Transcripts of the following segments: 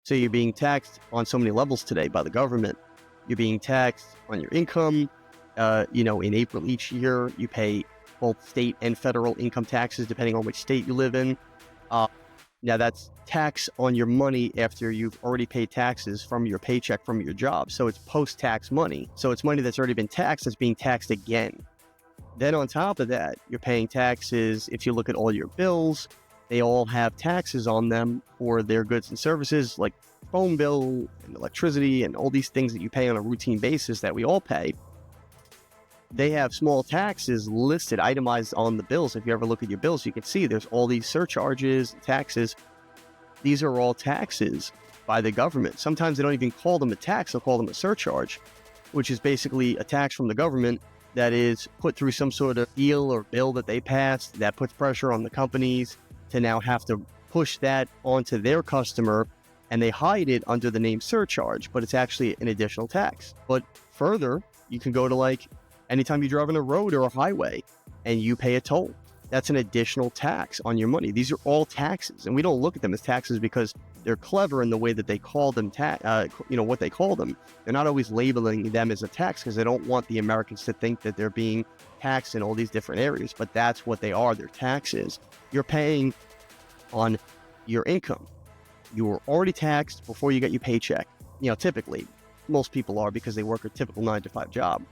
So you're being taxed on so many levels today by the government. You're being taxed on your income. In April each year, you pay both state and federal income taxes, depending on which state you live in. Uh, Now that's tax on your money after you've already paid taxes from your paycheck from your job. So it's post-tax money. So it's money that's already been taxed that's being taxed again. Then on top of that, you're paying taxes. If you look at all your bills, they all have taxes on them for their goods and services, like phone bill and electricity and all these things that you pay on a routine basis that we all pay. They have small taxes listed, itemized on the bills. If you ever look at your bills, you can see there's all these surcharges, taxes. These are all taxes by the government. Sometimes they don't even call them a tax, they'll call them a surcharge, which is basically a tax from the government that is put through some sort of deal or bill that they passed that puts pressure on the companies to now have to push that onto their customer, and they hide it under the name surcharge, but it's actually an additional tax. But further, you can go to like anytime you drive on a road or a highway and you pay a toll, that's an additional tax on your money. These are all taxes, and we don't look at them as taxes because they're clever in the way that they call them, what they call them. They're not always labeling them as a tax because they don't want the Americans to think that they're being taxed in all these different areas, but that's what they are. They're taxes. You're paying on your income. You were already taxed before you get your paycheck. Typically, most people are because they work a typical 9-to-5 job,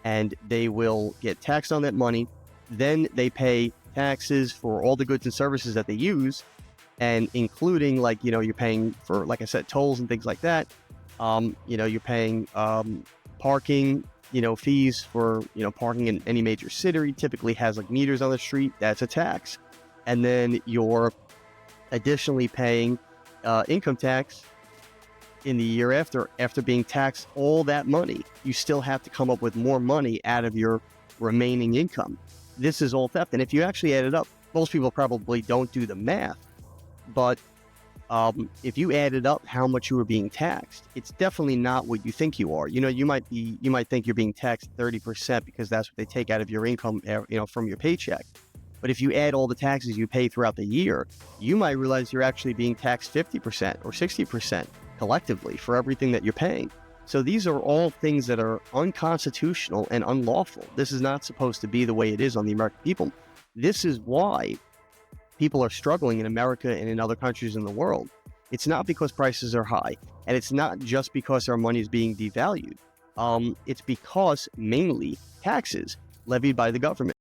and they will get taxed on that money. Then they pay taxes for all the goods and services that they use, and including you're paying for, like I said, tolls and things like that. You're paying parking, fees for, parking in any major city typically has like meters on the street. That's a tax. And then you're additionally paying income tax in the year after being taxed all that money. You still have to come up with more money out of your remaining income. This is all theft. And if you actually add it up, most people probably don't do the math, but if you added up how much you were being taxed, it's definitely not what you think you are. You might think you're being taxed 30% because that's what they take out of your income, from your paycheck. But if you add all the taxes you pay throughout the year, you might realize you're actually being taxed 50% or 60% collectively for everything that you're paying. So these are all things that are unconstitutional and unlawful. This is not supposed to be the way it is on the American people. This is why people are struggling in America and in other countries in the world. It's not because prices are high, and it's not just because our money is being devalued. It's because mainly taxes levied by the government.